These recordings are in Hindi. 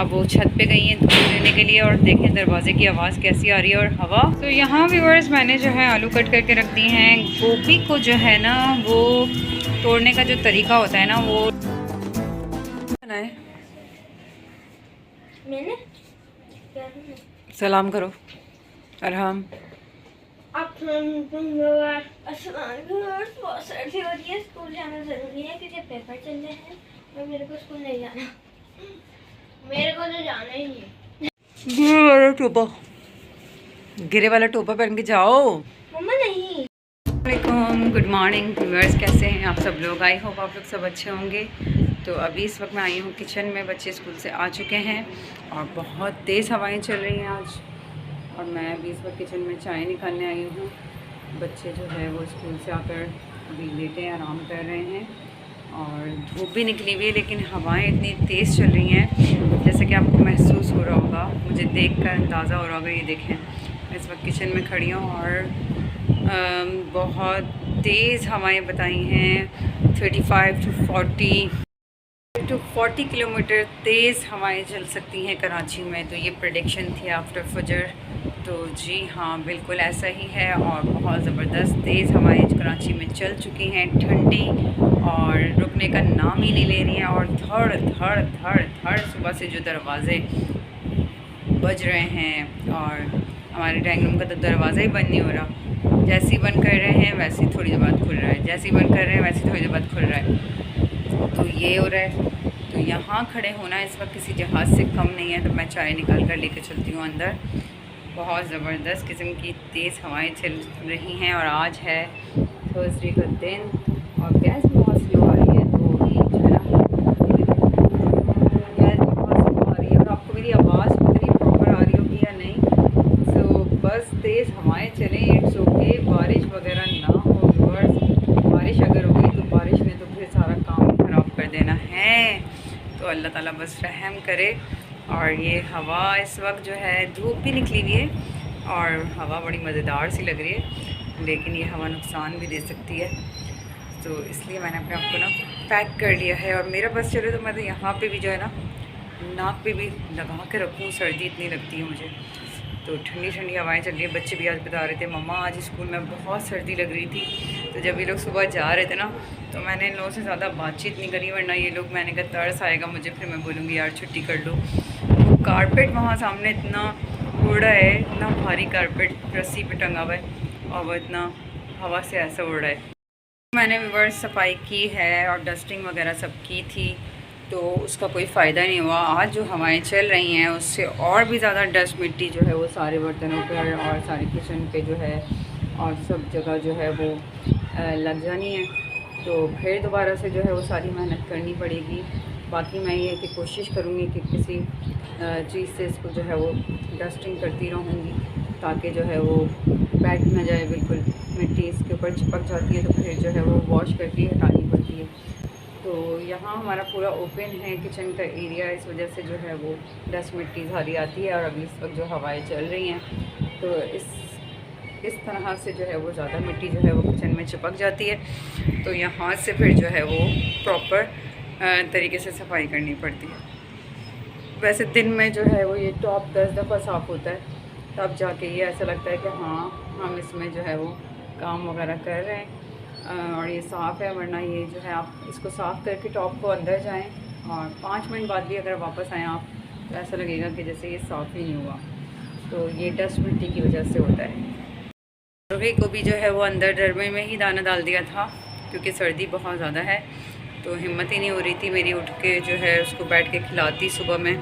अब वो छत पे गई हैं धूप लेने के लिए। और देखें दरवाज़े की आवाज़ कैसी आ रही है और हवा। तो यहाँ व्यूअर्स मैंने जो है आलू कट करके रख दी हैं। गोभी को जो है ना वो तोड़ने का जो तरीका होता है ना वो है। मैंने सलाम करो अरहम। बहुत सर्दी हो रही है, स्कूल जाना ज़रूरी है क्योंकि पेपर चल रहे हैं और मेरे को स्कूल नहीं जाना। मेरे को तो जाना ही नहीं है। गिरे वाला टोपा, गिरे वाला टोपा पहन के जाओ। मम्मा नहीं। गुड मॉर्निंग व्यूअर्स, कैसे हैं आप सब लोग? आई होप आप लोग सब अच्छे होंगे। तो अभी इस वक्त मैं आई हूँ किचन में। बच्चे स्कूल से आ चुके हैं और बहुत तेज़ हवाएं चल रही हैं आज। और मैं अभी इस वक्त किचन में चाय निकालने आई हूँ। बच्चे जो है वो स्कूल से आकर अभी लेटे आराम कर रहे हैं और धूप भी निकली हुई है, लेकिन हवाएं इतनी तेज़ चल रही हैं जैसे कि आपको महसूस हो रहा होगा। मुझे देखकर अंदाज़ा हो रहा होगा। ये देखें, मैं इस वक्त किचन में खड़ी हूँ और बहुत तेज़ हवाएं बताई हैं। 35 to 40 किलोमीटर तेज़ हवाएं चल सकती हैं कराची में। तो ये प्रेडिक्शन थी आफ्टर फजर। तो जी हाँ, बिल्कुल ऐसा ही है और बहुत ज़बरदस्त तेज़ हवाएं कराची में चल चुकी हैं, ठंडी, और रुकने का नाम ही नहीं ले रही हैं। और धड़ धड़ धड़ धड़ सुबह से जो दरवाज़े बज रहे हैं, और हमारे ड्राइंग रूम का तो दरवाज़ा ही बंद नहीं हो रहा। जैसे ही बंद कर रहे हैं वैसे ही थोड़ी देर बाद खुल रहा है, जैसे ही बंद कर रहे हैं वैसे ही थोड़ी देर बाद खुल रहा है। तो ये हो रहा है। तो यहाँ खड़े होना इस वक्त किसी जहाज़ से कम नहीं है। तो मैं चाय निकाल कर लेके चलती हूँ अंदर। बहुत ज़बरदस्त किस्म की तेज़ हवाएं चल रही हैं और आज है थर्सडे का दिन और गैस बहुत स्लो आ रही है। तो ये जो है ना गैस बहुत स्लो आ रही है और आपको मेरी आवाज़ पता नहीं प्रॉपर आ रही होगी या नहीं। सो बस तेज़ हवाएं चलें, इट्स ओके। बारिश वगैरह ना हो व्यूअर्स। बारिश अगर हो गई तो बारिश ने तो फिर सारा काम ख़राब कर देना है। तो अल्लाह ताला बस रहम करे। और ये हवा इस वक्त जो है, धूप भी निकली हुई है और हवा बड़ी मज़ेदार सी लग रही है, लेकिन ये हवा नुकसान भी दे सकती है। तो इसलिए मैंने अपने आप को ना पैक कर लिया है। और मेरा बस चले तो मैं तो यहाँ पे भी जो है ना नाक पे भी लगा के रखूँ, सर्दी इतनी लगती है मुझे। तो ठंडी ठंडी हवाएं चल रही है। बच्चे भी आज बता रहे थे मम्मा आज स्कूल में बहुत सर्दी लग रही थी। तो जब ये लोग सुबह जा रहे थे ना तो मैंने इन लोगों से ज़्यादा बातचीत नहीं करी, वरना ये लोग, मैंने कहा तरस आएगा मुझे, फिर मैं बोलूँगी यार छुट्टी कर लो। तो कारपेट वहाँ सामने इतना उड़ रहा है, इतना भारी कारपेट रस्सी पे टंगा हुआ है और वो इतना हवा से ऐसा उड़ रहा है। मैंने व्यूअर्स सफाई की है और डस्टिंग वगैरह सब की थी, तो उसका कोई फ़ायदा नहीं हुआ। आज जो हवाएं चल रही हैं उससे और भी ज़्यादा डस्ट मिट्टी जो है वो सारे बर्तनों पर और सारे किचन पे जो है और सब जगह जो है वो लग जानी है। तो फिर दोबारा से जो है वो सारी मेहनत करनी पड़ेगी। बाकी मैं ये कि कोशिश करूँगी कि किसी चीज़ से इसको जो है वो डस्टिंग करती रहूँगी ताकि जो है वो बैठ ना जाए बिल्कुल। मिट्टी इसके ऊपर चिपक जाती है तो फिर जो है वो वॉश करके हटानी पड़ती है। तो यहाँ हमारा पूरा ओपन है किचन का एरिया, इस वजह से जो है वो डस्ट मिट्टी सारी आती है। और अभी इस वक्त जो हवाएं चल रही हैं तो इस तरह से जो है वो ज़्यादा मिट्टी जो है वो किचन में चिपक जाती है। तो यहाँ से फिर जो है वो प्रॉपर तरीके से सफाई करनी पड़ती है। वैसे दिन में जो है वो ये टॉप 10 दफ़ा साफ़ होता है, तब जाके ये ऐसा लगता है कि हाँ हम इसमें जो है वो काम वगैरह कर रहे हैं और ये साफ़ है। वरना ये जो है आप इसको साफ़ करके टॉप को अंदर जाएं और 5 मिनट बाद भी अगर वापस आएँ आप तो ऐसा लगेगा कि जैसे ये साफ़ ही नहीं हुआ। तो ये डस्ट मिट्टी की वजह से होता है। मुर्गे को भी जो है वो अंदर डरमे में ही दाना डाल दिया था क्योंकि सर्दी बहुत ज़्यादा है। तो हिम्मत ही नहीं हो रही थी मेरी उठ के जो है उसको बैठ के खिलाती सुबह में।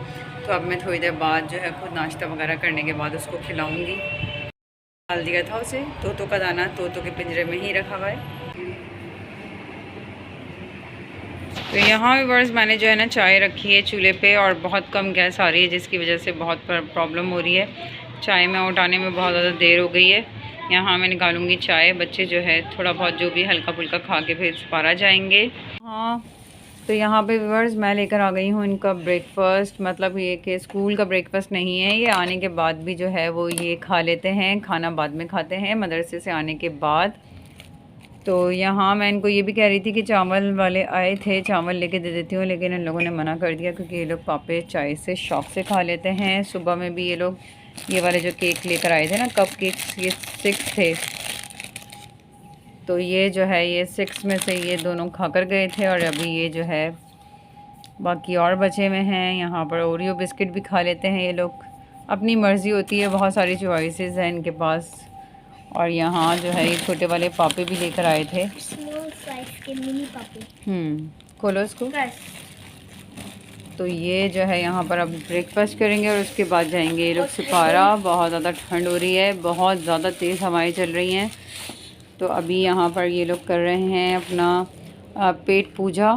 तो अब मैं थोड़ी देर बाद जो है खुद नाश्ता वगैरह करने के बाद उसको खिलाऊँगी। डाल दिया था उसे तोतों का दाना, तोतों के पिंजरे में ही रखा हुआ है। तो यहाँ भी बस मैंने जो है ना चाय रखी है चूल्हे पे और बहुत कम गैस आ रही है जिसकी वजह से बहुत प्रॉब्लम हो रही है। चाय में उठाने में बहुत ज़्यादा देर हो गई है। यहाँ मैं निकालूंगी चाय। बच्चे जो है थोड़ा बहुत जो भी हल्का फुल्का खा के फिर सपारा जाएंगे। हाँ, तो यहाँ पे व्यूअर्स मैं लेकर आ गई हूँ इनका ब्रेकफ़ास्ट। मतलब ये कि स्कूल का ब्रेकफ़ास्ट नहीं है, ये आने के बाद भी जो है वो ये खा लेते हैं। खाना बाद में खाते हैं मदरसे से आने के बाद। तो यहाँ मैं इनको ये भी कह रही थी कि चावल वाले आए थे, चावल लेके दे देती हूँ, लेकिन इन लोगों ने मना कर दिया क्योंकि ये लोग पापे चाय से शौक से खा लेते हैं। सुबह में भी ये लोग ये वाले जो केक लेकर आए थे ना, कप केक्स, ये 6 थे, तो ये जो है ये 6 में से ये दोनों खा कर गए थे और अभी ये जो है बाकी और बचे हुए हैं। यहाँ पर ओरियो बिस्किट भी खा लेते हैं ये लोग, अपनी मर्ज़ी होती है, बहुत सारी चॉइसेस हैं इनके पास। और यहाँ जो है ये छोटे वाले पापे भी लेकर आए थे, स्मॉल साइज के मिनी पापे। खोलो इसको। तो ये जो है यहाँ पर अब ब्रेकफास्ट करेंगे और उसके बाद जाएंगे ये लोग सिपारा। बहुत ज़्यादा ठंड हो रही है, बहुत ज़्यादा तेज़ हवाएं चल रही हैं। तो अभी यहाँ पर ये लोग कर रहे हैं अपना पेट पूजा,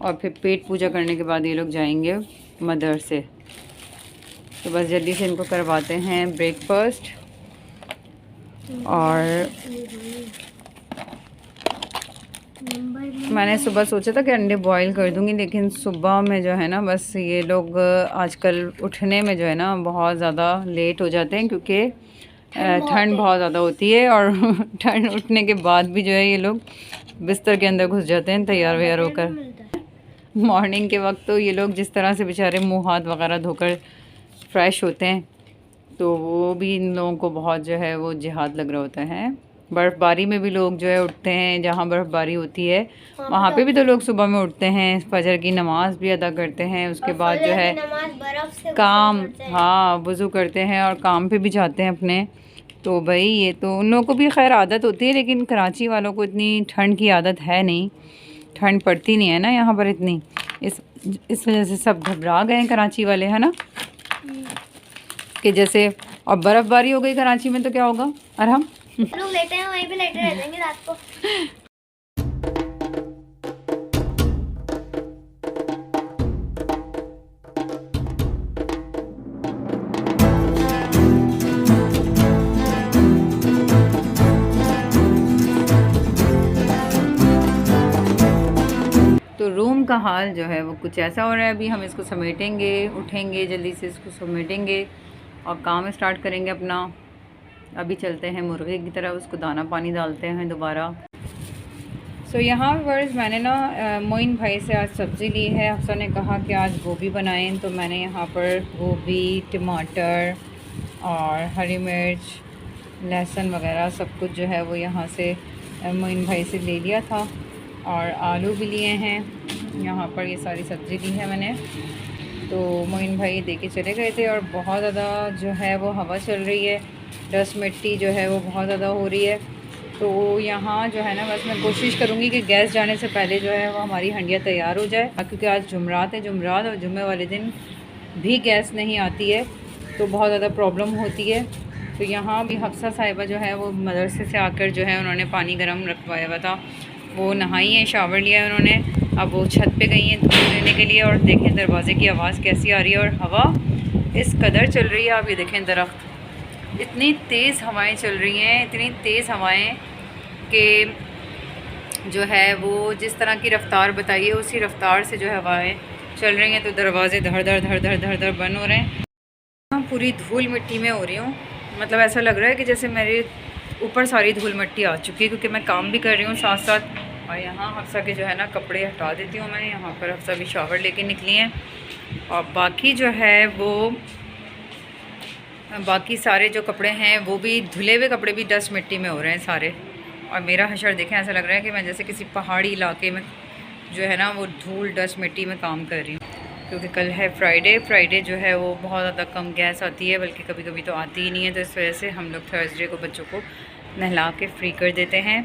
और फिर पेट पूजा करने के बाद ये लोग जाएंगे मदर से। तो बस जल्दी से इनको करवाते हैं ब्रेकफास्ट। और मैंने सुबह सोचा था कि अंडे बॉईल कर दूंगी, लेकिन सुबह में जो है ना बस ये लोग आजकल उठने में जो है ना बहुत ज़्यादा लेट हो जाते हैं, क्योंकि ठंड बहुत ज़्यादा होती है। और ठंड उठने के बाद भी जो है ये लोग बिस्तर के अंदर घुस जाते हैं तैयार व्यार होकर। मॉर्निंग के वक्त तो ये लोग जिस तरह से बेचारे मुँह हाथ वगैरह धोकर फ्रेश होते हैं, तो वो भी इन लोगों को बहुत जो है वो जिहाद लग रहा होता है। बर्फ़बारी में भी लोग जो है उठते हैं, जहाँ बर्फ़बारी होती है वहाँ पे भी तो लोग सुबह में उठते हैं, फजर की नमाज़ भी अदा करते हैं, उसके बाद जो है काम, हाँ, वज़ू करते हैं और काम पे भी जाते हैं अपने। तो भाई ये तो उन लोगों को भी खैर आदत होती है, लेकिन कराची वालों को इतनी ठंड की आदत है नहीं, ठंड पड़ती नहीं है ना यहाँ पर इतनी, इस वजह से सब घबरा गए हैं कराची वाले, है ना, कि जैसे और बर्फ़बारी हो गई कराची में तो क्या होगा। और हम लोग लेटे हैं वहीं पे लेटे रह जाएंगे रात को। तो रूम का हाल जो है वो कुछ ऐसा हो रहा है। अभी हम इसको समेटेंगे, उठेंगे जल्दी से, इसको समेटेंगे और काम स्टार्ट करेंगे अपना। अभी चलते हैं मुर्गे की तरफ, उसको दाना पानी डालते हैं दोबारा। सो यहाँ वर्स मैंने ना मोइन भाई से आज सब्ज़ी ली है। हफ्सा ने कहा कि आज गोभी बनाएं, तो मैंने यहाँ पर गोभी, टमाटर और हरी मिर्च, लहसुन वगैरह सब कुछ जो है वो यहाँ से मोइन भाई से ले लिया था, और आलू भी लिए हैं। यहाँ पर ये सारी सब्ज़ी ली है मैंने, तो मोइन भाई दे के चले गए थे। और बहुत ज़्यादा जो है वो हवा चल रही है, डस्ट मिट्टी जो है वो बहुत ज़्यादा हो रही है। तो यहाँ जो है ना बस मैं कोशिश करूँगी कि गैस जाने से पहले जो है वो हमारी हंडिया तैयार हो जाए, क्योंकि आज जुमरात है, जुमरात और जुम्मे वाले दिन भी गैस नहीं आती है, तो बहुत ज़्यादा प्रॉब्लम होती है। तो यहाँ भी हफ्सा साहिबा जो है वो मदरसे से आकर जो है उन्होंने पानी गर्म रखवाया हुआ था, वो नहाई हैं, शावर लिया है उन्होंने। अब वो छत पे गई हैं धूप लेने के लिए, और देखें दरवाज़े की आवाज़ कैसी आ रही है, और हवा इस कदर चल रही है। आप ये देखें दरख्त, इतनी तेज़ हवाएं चल रही हैं, इतनी तेज़ हवाएं कि जो है वो जिस तरह की रफ़्तार बताइए उसी रफ़्तार से जो है हवाएँ चल रही हैं। तो दरवाज़े धड़ धड़ धड़ धड़ धड़ धड़ बंद हो रहे हैं। हाँ, पूरी धूल मिट्टी में हो रही हूँ, मतलब ऐसा लग रहा है कि जैसे मेरे ऊपर सारी धूल मिट्टी आ चुकी है, क्योंकि मैं काम भी कर रही हूँ साथ साथ। और यहाँ हफ्सा के जो है ना कपड़े हटा देती हूँ मैं। यहाँ पर हफ्सा भी शावर लेके निकली हैं, और बाकी जो है वो बाकी सारे जो कपड़े हैं वो भी धुले हुए कपड़े भी डस्ट मिट्टी में हो रहे हैं सारे। और मेरा हशर देखें, ऐसा लग रहा है कि मैं जैसे किसी पहाड़ी इलाके में जो है ना वो धूल डस्ट मिट्टी में काम कर रही हूँ, क्योंकि कल है फ्राइडे जो है वो बहुत ज़्यादा कम गैस आती है, बल्कि कभी कभी तो आती ही नहीं है। तो इस वजह से हम लोग थर्सडे को बच्चों को नहला के फ्री कर देते हैं,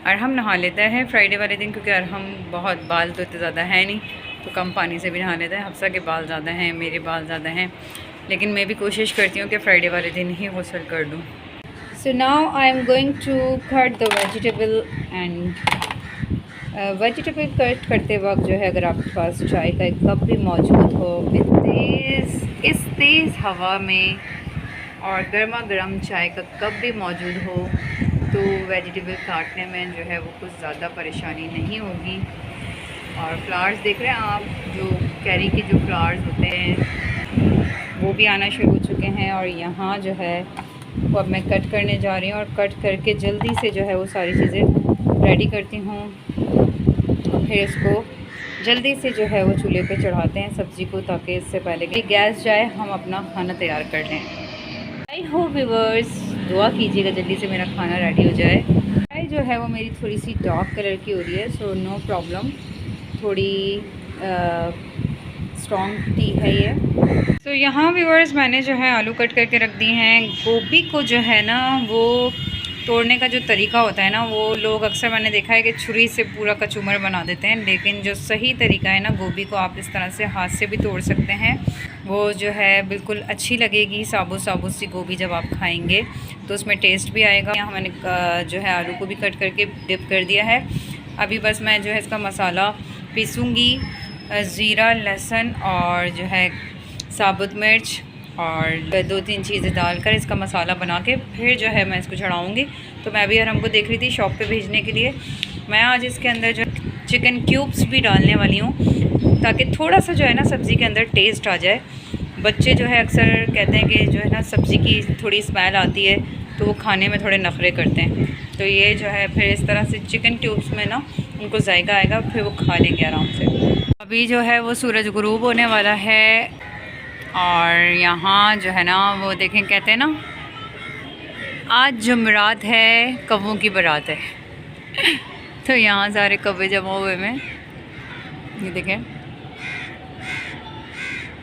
और हम नहा लेते हैं फ्राइडे वाले दिन, क्योंकि हम बहुत बाल तो इतने ज़्यादा है नहीं, तो कम पानी से भी नहा लेते हैं। हफ्सा के बाल ज़्यादा हैं, मेरे बाल ज़्यादा हैं, लेकिन मैं भी कोशिश करती हूँ कि फ्राइडे वाले दिन ही गुस्ल कर दूँ। So now I am going to cut the vegetable, and vegetable cut करते वक्त जो है अगर आपके पास चाय का एक कप भी मौजूद हो, इस तेज़ हवा में, और गर्मा गर्म चाय का कप भी मौजूद हो, तो वेजिटेबल काटने में जो है वो कुछ ज़्यादा परेशानी नहीं होगी। और फ्लावर्स देख रहे हैं आप, जो कैरी के जो फ्लावर्स होते हैं वो भी आना शुरू हो चुके हैं। और यहाँ जो है वो अब मैं कट करने जा रही हूँ, और कट करके जल्दी से जो है वो सारी चीज़ें रेडी करती हूँ, फिर इसको जल्दी से जो है वो चूल्हे पे चढ़ाते हैं सब्ज़ी को, ताकि इससे पहले कि गैस जाए हम अपना खाना तैयार कर लें। आई होप व्यूअर्स दुआ कीजिएगा जल्दी से मेरा खाना रेडी हो जाए। चाय जो है वो मेरी थोड़ी सी डार्क कलर की हो रही है, सो नो प्रॉब्लम, थोड़ी स्ट्रॉन्ग टी है ये। तो यहाँ व्यूअर्स मैंने जो है आलू कट करके रख दी हैं। गोभी को जो है ना वो तोड़ने का जो तरीका होता है ना, वो लोग अक्सर मैंने देखा है कि छुरी से पूरा कचूमर बना देते हैं, लेकिन जो सही तरीका है ना, गोभी को आप इस तरह से हाथ से भी तोड़ सकते हैं। वो जो है बिल्कुल अच्छी लगेगी साबुत साबुत सी गोभी, जब आप खाएंगे तो उसमें टेस्ट भी आएगा। यहाँ मैंने जो है आलू को भी कट करके डिप कर दिया है। अभी बस मैं जो है इसका मसाला पीसूँगी, ज़ीरा, लहसुन और जो है साबुत मिर्च और 2-3 चीज़ें डालकर इसका मसाला बना के फिर जो है मैं इसको चढ़ाऊँगी। तो मैं अभी हमको देख रही थी शॉप पे भेजने के लिए। मैं आज इसके अंदर जो चिकन क्यूब्स भी डालने वाली हूँ, ताकि थोड़ा सा जो है ना सब्ज़ी के अंदर टेस्ट आ जाए। बच्चे जो है अक्सर कहते हैं कि जो है ना सब्ज़ी की थोड़ी स्मेल आती है, तो वो खाने में थोड़े नखरे करते हैं। तो ये जो है फिर इस तरह से चिकन क्यूब्स में ना उनको जायका आएगा, फिर वो खा लेंगे आराम से। अभी जो है वो सूरज गुरूब होने वाला है, और यहाँ जो है ना वो देखें, कहते हैं ना आज जुमेरात है कव्वों की बारात है। तो यहाँ सारे कव्वे जमा हुए में, ये देखें,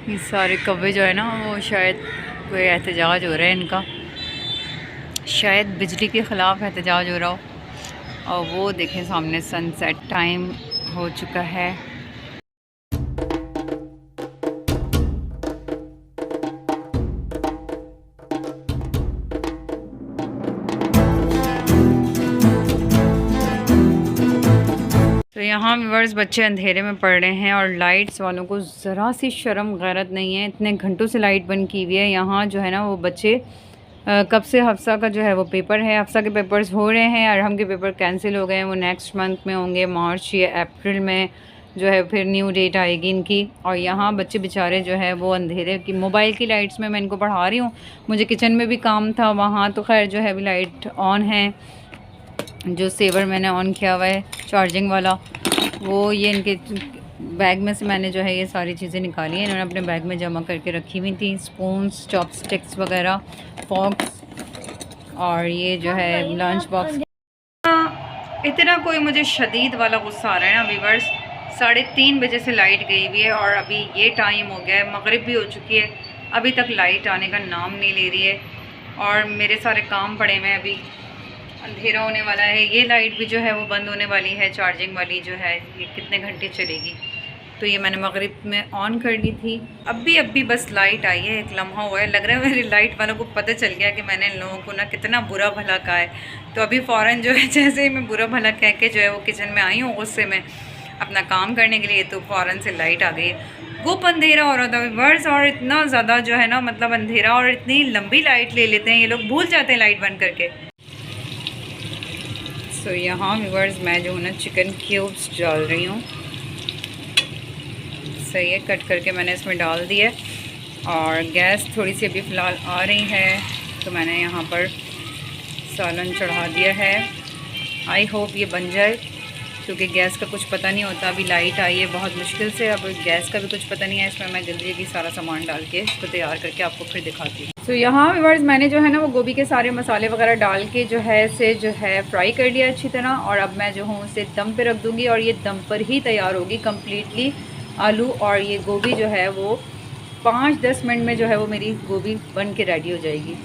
ये सारे कव्वे जो है ना वो शायद कोई एहतजाज हो रहा है इनका, शायद बिजली के ख़िलाफ़ एहतजाज हो रहा हो। और वो देखें सामने सनसेट टाइम हो चुका है। तो यहाँ व्यूअर्स बच्चे अंधेरे में पड़ रहे हैं, और लाइट्स वालों को ज़रा सी शर्म गैरत नहीं है। इतने घंटों से लाइट बंद की हुई है। यहाँ जो है ना वो बच्चे कब से हफ्सा का जो है वो पेपर है, हफ्सा के पेपर्स हो रहे हैं, अरहम के पेपर कैंसिल हो गए हैं। वो नेक्स्ट मंथ में होंगे, मार्च या अप्रैल में जो है फिर न्यू डेट आएगी इनकी। और यहाँ बच्चे बेचारे जो है वो अंधेरे की मोबाइल की लाइट्स में मैं इनको पढ़ा रही हूँ। मुझे किचन में भी काम था, वहाँ तो खैर जो है अभी लाइट ऑन है। जो सेवर मैंने ऑन किया हुआ है चार्जिंग वाला, वो ये इनके बैग में से मैंने जो है ये सारी चीज़ें निकाली हैं। इन्होंने अपने बैग में जमा करके रखी हुई थी, स्पून्स, चॉपस्टिक्स वगैरह, फॉक्स, और ये जो है लंच बॉक्स। इतना कोई मुझे शदीद वाला गुस्सा आ रहा है ना व्यूअर्स। 3:30 बजे से लाइट गई हुई है, और अभी ये टाइम हो गया है, मगरिब भी हो चुकी है, अभी तक लाइट आने का नाम नहीं ले रही है। और मेरे सारे काम पड़े हुए हैं, अभी अंधेरा होने वाला है। ये लाइट भी जो है वो बंद होने वाली है, चार्जिंग वाली जो है ये कितने घंटे चलेगी। तो ये मैंने मगरिब में ऑन कर ली थी। अभी बस लाइट आई है, एक लम्हा हुआ है। लग रहा है मेरी लाइट वालों को पता चल गया कि मैंने इन लोगों को ना कितना बुरा भला कहा है। तो अभी फ़ौरन जो है जैसे ही मैं बुरा भला कह के जो है वो किचन में आई हूँ गुस्से में अपना काम करने के लिए, तो फ़ौरन से लाइट आ गई है। गुप अंधेरा हो रहा था व्यूअर्स, और इतना ज़्यादा जो है ना मतलब अंधेरा, और इतनी लंबी लाइट ले लेते हैं ये लोग, भूल जाते हैं लाइट बंद करके। सो यहाँ व्यूअर्स मैं जो है ना चिकन क्यूब्स डाल रही हूँ। सही है, कट करके मैंने इसमें डाल दिया, और गैस थोड़ी सी अभी फ़िलहाल आ रही है, तो मैंने यहाँ पर सालन चढ़ा दिया है। आई होप ये बन जाए, क्योंकि गैस का कुछ पता नहीं होता। अभी लाइट आई है बहुत मुश्किल से, अब गैस का भी कुछ पता नहीं है। इसमें मैं जल्दी जल्दी सारा सामान डाल के इसको तैयार करके आपको फिर दिखाती हूँ। तो यहाँ व्यूअर्स मैंने जो है ना वो गोभी के सारे मसाले वगैरह डाल के जो है इसे जो है फ्राई कर लिया अच्छी तरह, और अब मैं जो हूँ उसे दम पे रख दूँगी, और ये दम पर ही तैयार होगी कम्प्लीटली। आलू और ये गोभी जो है वो 5-10 मिनट में जो है वो मेरी गोभी बन के रेडी हो जाएगी।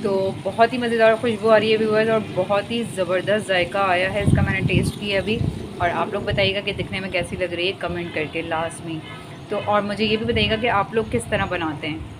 तो बहुत ही मज़ेदार खुशबू आ रही है व्यूअर्स, और बहुत ही ज़बरदस्त जायका आया है इसका। मैंने टेस्ट किया अभी, और आप लोग बताइएगा कि दिखने में कैसी लग रही है कमेंट करके लास्ट में। तो और मुझे ये भी बताइएगा कि आप लोग किस तरह बनाते हैं।